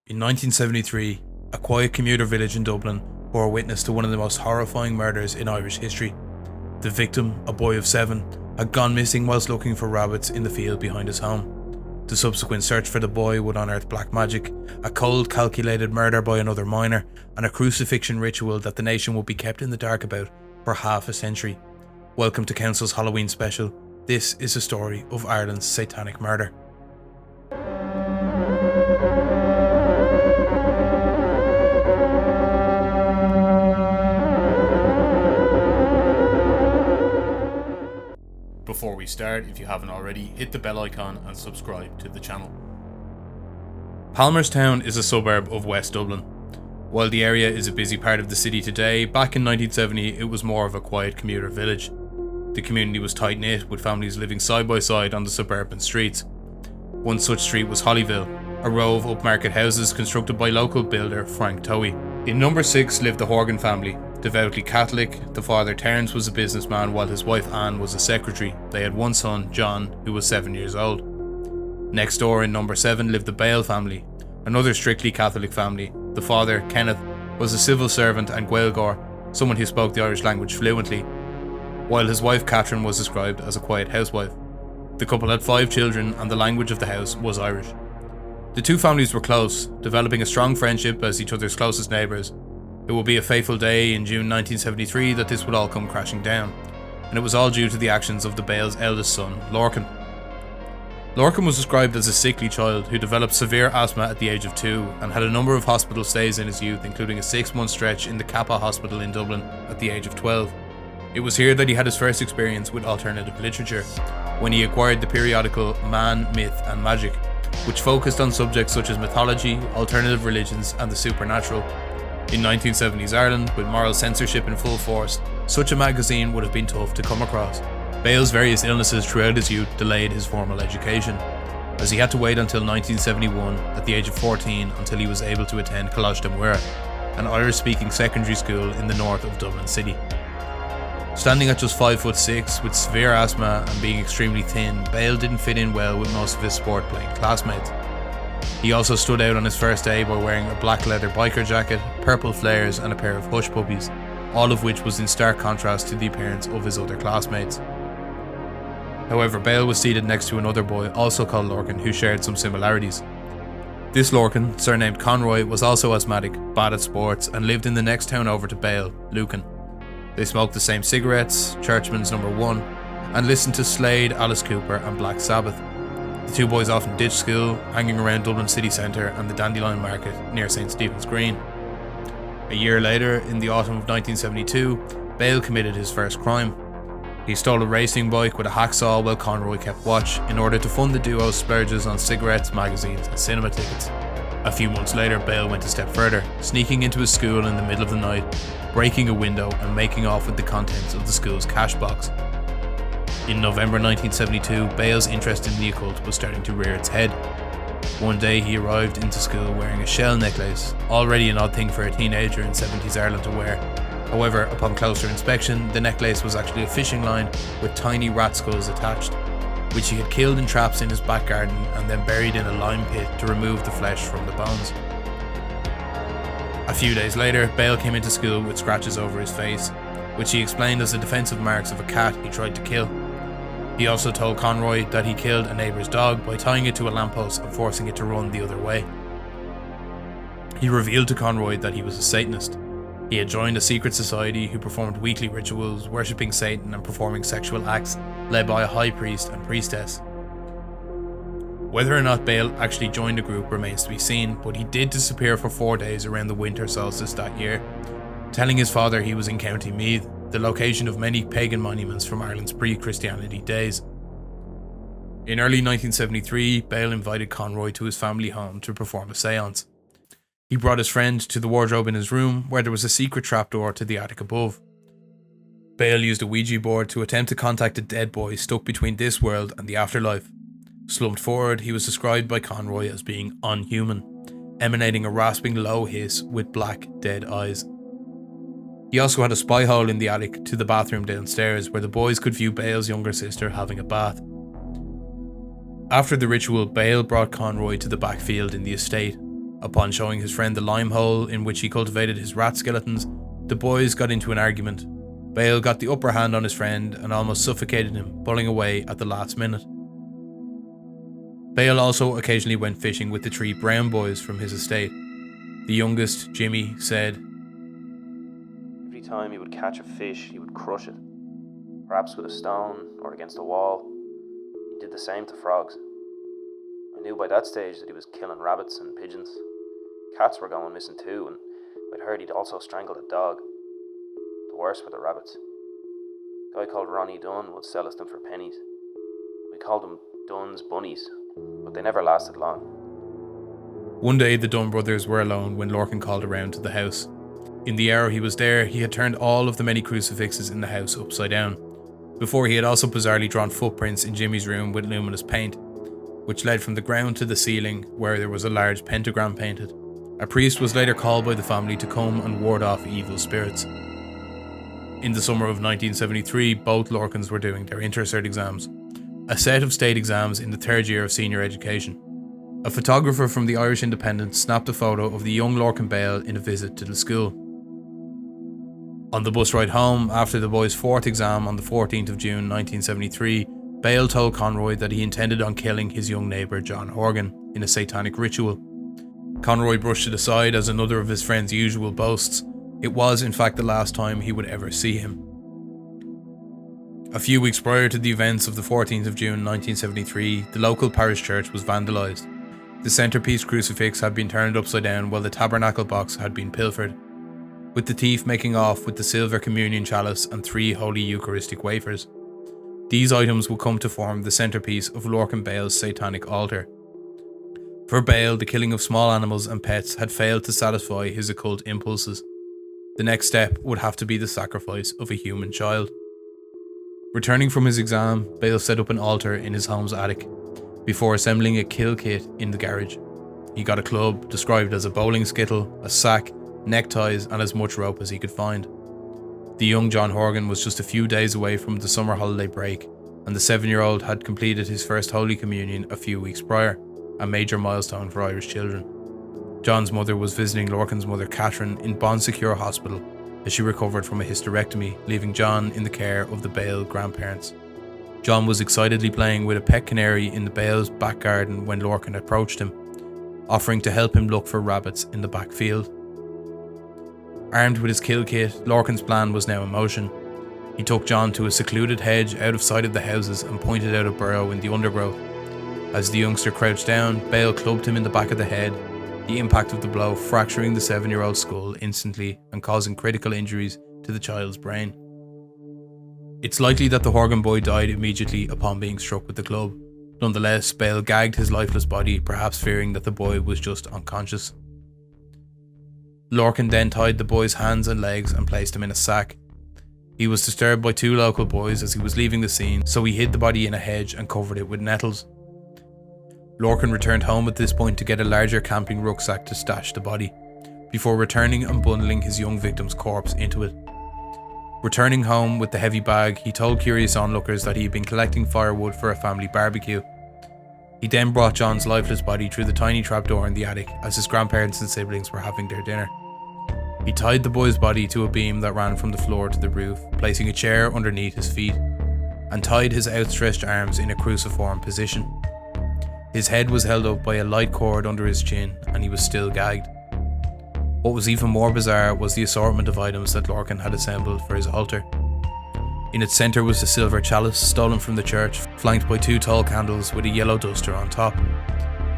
In 1973, a quiet commuter village in Dublin bore witness to one of the most horrifying murders in Irish history. The victim, a boy of 7, had gone missing whilst looking for rabbits in the field behind his home. The subsequent search for the boy would unearth black magic, a cold, calculated murder by another minor, and a crucifixion ritual that the nation would be kept in the dark about for half a century. Welcome to Council's Halloween special. This is the story of Ireland's Satanic murder. Before we start, if you haven't already, hit the bell icon and subscribe to the channel. Palmerstown is a suburb of West Dublin. While the area is a busy part of the city today, back in 1970 it was more of a quiet commuter village. The community was tight-knit, with families living side by side on the suburban streets. One such street was Hollyville, a row of upmarket houses constructed by local builder Frank Towie. In number 6 lived the Horgan family. Devoutly Catholic, the father Terence was a businessman while his wife Anne was a secretary. They had one son, John, who was 7 years old. Next door in number 7 lived the Bale family, another strictly Catholic family. The father, Kenneth, was a civil servant and Gaeilgeoir, someone who spoke the Irish language fluently, while his wife Catherine was described as a quiet housewife. The couple had 5 children and the language of the house was Irish. The two families were close, developing a strong friendship as each other's closest neighbours. It would be a fateful day in June 1973 that this would all come crashing down, and it was all due to the actions of the Bale's eldest son, Lorcan. Lorcan was described as a sickly child who developed severe asthma at the age of 2 and had a number of hospital stays in his youth, including a 6-month stretch in the Kappa Hospital in Dublin at the age of 12. It was here that he had his first experience with alternative literature, when he acquired the periodical Man, Myth and Magic, which focused on subjects such as mythology, alternative religions and the supernatural. In 1970s Ireland, with moral censorship in full force, such a magazine would have been tough to come across. Bale's various illnesses throughout his youth delayed his formal education, as he had to wait until 1971, at the age of 14, until he was able to attend College de Muir, an Irish-speaking secondary school in the north of Dublin City. Standing at just 5'6", with severe asthma and being extremely thin, Bale didn't fit in well with most of his sport-playing classmates. He also stood out on his first day by wearing a black leather biker jacket, purple flares and a pair of hush puppies, all of which was in stark contrast to the appearance of his other classmates. However, Bale was seated next to another boy, also called Lorcan, who shared some similarities. This Lorcan, surnamed Conroy, was also asthmatic, bad at sports, and lived in the next town over to Bale, Lucan. They smoked the same cigarettes, Churchman's No. 1, and listened to Slade, Alice Cooper and Black Sabbath. The two boys often ditched school, hanging around Dublin city centre and the Dandelion Market near St Stephen's Green. A year later, in the autumn of 1972, Bale committed his first crime. He stole a racing bike with a hacksaw while Conroy kept watch, in order to fund the duo's splurges on cigarettes, magazines and cinema tickets. A few months later, Bale went a step further, sneaking into his school in the middle of the night, breaking a window and making off with the contents of the school's cash box. In November 1972, Bale's interest in the occult was starting to rear its head. One day he arrived into school wearing a shell necklace, already an odd thing for a teenager in 70s Ireland to wear. However, upon closer inspection, the necklace was actually a fishing line with tiny rat skulls attached, which he had killed in traps in his back garden and then buried in a lime pit to remove the flesh from the bones. A few days later, Bale came into school with scratches over his face, which he explained as the defensive marks of a cat he tried to kill. He also told Conroy that he killed a neighbour's dog by tying it to a lamppost and forcing it to run the other way. He revealed to Conroy that he was a Satanist. He had joined a secret society who performed weekly rituals, worshipping Satan and performing sexual acts, led by a high priest and priestess. Whether or not Bale actually joined the group remains to be seen, but he did disappear for 4 days around the winter solstice that year, telling his father he was in County Meath, the location of many pagan monuments from Ireland's pre-Christianity days. In early 1973, Bale invited Conroy to his family home to perform a séance. He brought his friend to the wardrobe in his room, where there was a secret trapdoor to the attic above. Bale used a Ouija board to attempt to contact a dead boy stuck between this world and the afterlife. Slumped forward, he was described by Conroy as being unhuman, emanating a rasping low hiss with black, dead eyes. He also had a spy hole in the attic to the bathroom downstairs, where the boys could view Bale's younger sister having a bath. After the ritual, Bale brought Conroy to the backfield in the estate, Upon showing his friend the lime hole in which he cultivated his rat skeletons, the boys got into an argument. Bale got the upper hand on his friend and almost suffocated him, pulling away at the last minute. Bale also occasionally went fishing with the 3 brown boys from his estate. The youngest, Jimmy, said, "Every time he would catch a fish, he would crush it, perhaps with a stone or against a wall. He did the same to frogs. I knew by that stage that he was killing rabbits and pigeons. Cats were going missing too, and I'd heard he'd also strangled a dog. The worst were the rabbits. A guy called Ronnie Dunn would sell us them for pennies. We called them Dunn's bunnies, but they never lasted long." One day the Dunn brothers were alone when Lorcan called around to the house. In the hour he was there, he had turned all of the many crucifixes in the house upside down. Before, he had also bizarrely drawn footprints in Jimmy's room with luminous paint, which led from the ground to the ceiling where there was a large pentagram painted. A priest was later called by the family to come and ward off evil spirits. In the summer of 1973, both Lorcans were doing their intercert exams, a set of state exams in the 3rd year of senior education. A photographer from the Irish Independent snapped a photo of the young Lorcan Bale in a visit to the school. On the bus ride home, after the boys' 4th exam on the 14th of June 1973, Bale told Conroy that he intended on killing his young neighbour John Horan in a satanic ritual. Conroy brushed it aside as another of his friend's usual boasts. It was in fact the last time he would ever see him. A few weeks prior to the events of the 14th of June 1973, the local parish church was vandalised. The centrepiece crucifix had been turned upside down while the tabernacle box had been pilfered, with the thief making off with the silver communion chalice and 3 holy Eucharistic wafers. These items would come to form the centrepiece of Lorcan Bale's satanic altar. For Bale, the killing of small animals and pets had failed to satisfy his occult impulses. The next step would have to be the sacrifice of a human child. Returning from his exam, Bale set up an altar in his home's attic, before assembling a kill kit in the garage. He got a club, described as a bowling skittle, a sack, neckties and as much rope as he could find. The young John Horan was just a few days away from the summer holiday break, and the 7-year-old had completed his first Holy Communion a few weeks prior, a major milestone for Irish children. John's mother was visiting Lorcan's mother Catherine in Bon Secure Hospital as she recovered from a hysterectomy, leaving John in the care of the Bale grandparents. John was excitedly playing with a pet canary in the Bale's back garden when Lorcan approached him, offering to help him look for rabbits in the back field. Armed with his kill kit, Lorcan's plan was now in motion. He took John to a secluded hedge out of sight of the houses and pointed out a burrow in the undergrowth. As the youngster crouched down, Bale clubbed him in the back of the head, the impact of the blow fracturing the 7-year-old's skull instantly and causing critical injuries to the child's brain. It's likely that the Horgan boy died immediately upon being struck with the club. Nonetheless, Bale gagged his lifeless body, perhaps fearing that the boy was just unconscious. Lorcan then tied the boy's hands and legs and placed him in a sack. He was disturbed by 2 local boys as he was leaving the scene, so he hid the body in a hedge and covered it with nettles. Lorcan returned home at this point to get a larger camping rucksack to stash the body, before returning and bundling his young victim's corpse into it. Returning home with the heavy bag, he told curious onlookers that he had been collecting firewood for a family barbecue. He then brought John's lifeless body through the tiny trapdoor in the attic as his grandparents and siblings were having their dinner. He tied the boy's body to a beam that ran from the floor to the roof, placing a chair underneath his feet, and tied his outstretched arms in a cruciform position. His head was held up by a light cord under his chin, and he was still gagged. What was even more bizarre was the assortment of items that Lorcan had assembled for his altar. In its centre was a silver chalice stolen from the church, flanked by 2 tall candles with a yellow duster on top.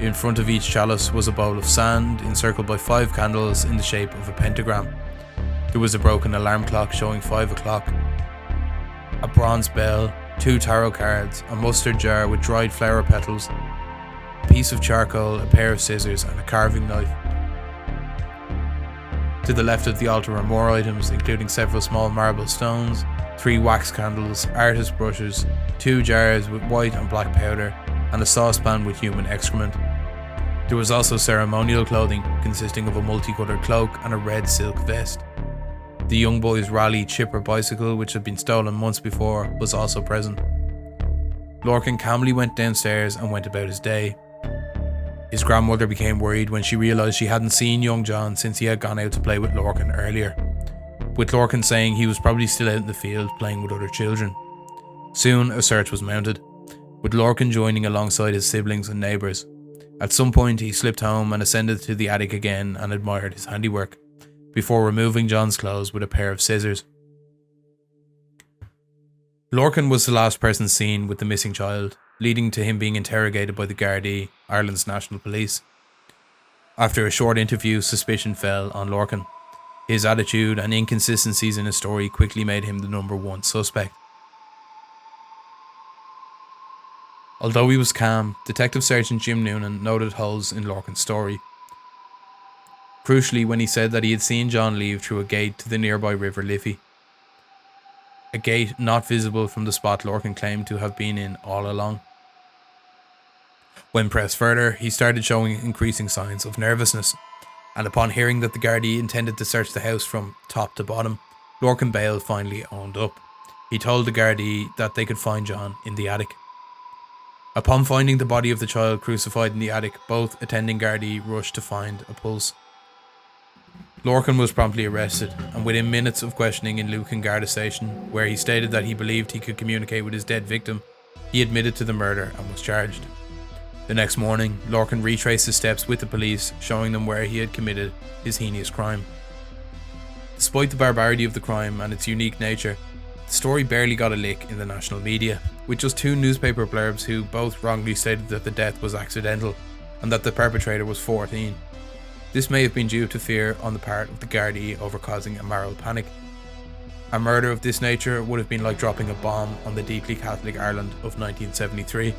In front of each chalice was a bowl of sand, encircled by 5 candles in the shape of a pentagram. There was a broken alarm clock showing 5 o'clock, a bronze bell, 2 tarot cards, a mustard jar with dried flower petals, a piece of charcoal, a pair of scissors and a carving knife. To the left of the altar were more items, including several small marble stones, 3 wax candles, artist brushes, 2 jars with white and black powder, and a saucepan with human excrement. There was also ceremonial clothing, consisting of a multicoloured cloak and a red silk vest. The young boy's rally chipper bicycle, which had been stolen months before, was also present. Lorcan calmly went downstairs and went about his day. His grandmother became worried when she realised she hadn't seen young John since he had gone out to play with Lorcan earlier, with Lorcan saying he was probably still out in the field playing with other children. Soon a search was mounted, with Lorcan joining alongside his siblings and neighbours. At some point he slipped home and ascended to the attic again and admired his handiwork, before removing John's clothes with a pair of scissors. Lorcan was the last person seen with the missing child, leading to him being interrogated by the Gardaí, Ireland's national police. After a short interview, suspicion fell on Lorcan. His attitude and inconsistencies in his story quickly made him the number one suspect. Although he was calm, Detective Sergeant Jim Noonan noted holes in Lorcan's story. Crucially, when he said that he had seen John leave through a gate to the nearby River Liffey. A gate not visible from the spot Lorcan claimed to have been in all along. When pressed further, he started showing increasing signs of nervousness, and upon hearing that the Gardaí intended to search the house from top to bottom, Lorcan Bale finally owned up. He told the Gardaí that they could find John in the attic. Upon finding the body of the child crucified in the attic, both attending Gardaí rushed to find a pulse. Lorcan was promptly arrested, and within minutes of questioning in Lucan Garda Station, where he stated that he believed he could communicate with his dead victim, he admitted to the murder and was charged. The next morning, Lorcan retraced his steps with the police, showing them where he had committed his heinous crime. Despite the barbarity of the crime and its unique nature, the story barely got a lick in the national media, with just 2 newspaper blurbs who both wrongly stated that the death was accidental and that the perpetrator was 14. This may have been due to fear on the part of the Gardaí over causing a moral panic. A murder of this nature would have been like dropping a bomb on the deeply Catholic Ireland of 1973.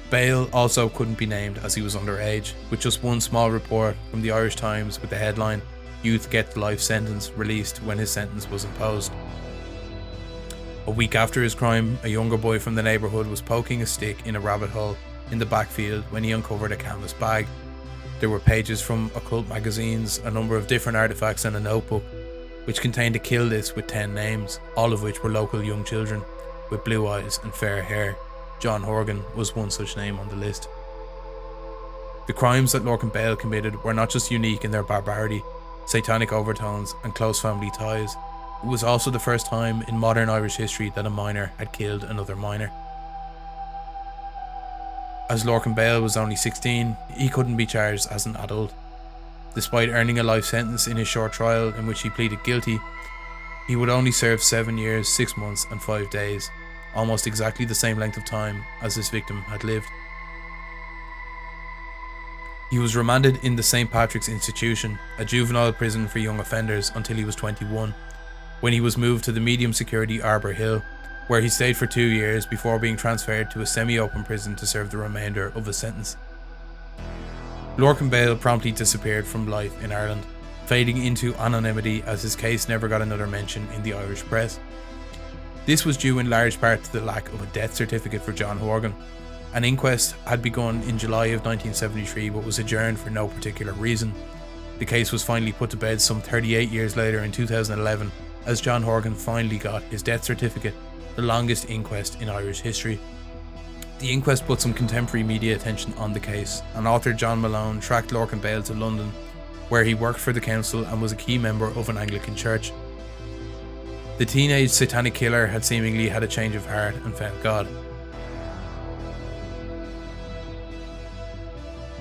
Bale also couldn't be named as he was underage, with just one small report from the Irish Times with the headline, "Youth Gets Life Sentence," released when his sentence was imposed. A week after his crime, a younger boy from the neighbourhood was poking a stick in a rabbit hole in the backfield when he uncovered a canvas bag. There were pages from occult magazines, a number of different artefacts and a notebook, which contained a kill list with 10 names, all of which were local young children with blue eyes and fair hair. John Horan was one such name on the list. The crimes that Lorcan Bale committed were not just unique in their barbarity, satanic overtones and close family ties. It was also the first time in modern Irish history that a minor had killed another minor. As Lorcan Bale was only 16, he couldn't be charged as an adult. Despite earning a life sentence in his short trial in which he pleaded guilty, he would only serve 7 years, 6 months and 5 days, almost exactly the same length of time as his victim had lived. He was remanded in the St. Patrick's Institution, a juvenile prison for young offenders, until he was 21, when he was moved to the medium security Arbour Hill, where he stayed for 2 years before being transferred to a semi-open prison to serve the remainder of his sentence. Lorcan Bale promptly disappeared from life in Ireland, fading into anonymity as his case never got another mention in the Irish press. This was due in large part to the lack of a death certificate for John Horan. An inquest had begun in July of 1973 but was adjourned for no particular reason. The case was finally put to bed some 38 years later in 2011 as John Horan finally got his death certificate, the longest inquest in Irish history. The inquest put some contemporary media attention on the case, and author John Malone tracked Lorcan Bale to London, where he worked for the council and was a key member of an Anglican church. The teenage satanic killer had seemingly had a change of heart and found God.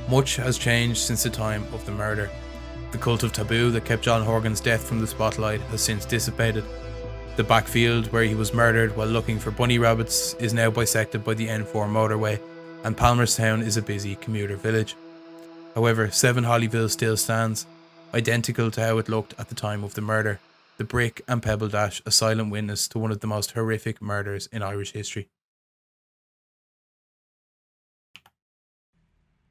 Much has changed since the time of the murder. The cult of taboo that kept John Horan's death from the spotlight has since dissipated. The backfield where he was murdered while looking for bunny rabbits is now bisected by the N4 motorway, and Palmerstown is a busy commuter village. However, 7 Hollyville still stands, identical to how it looked at the time of the murder, the brick and pebble dash a silent witness to one of the most horrific murders in Irish history.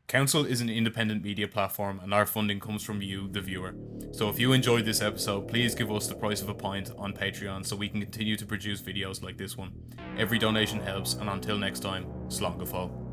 Council is an independent media platform and our funding comes from you, the viewer. So if you enjoyed this episode, please give us the price of a pint on Patreon so we can continue to produce videos like this one. Every donation helps, and until next time, slán go fóill.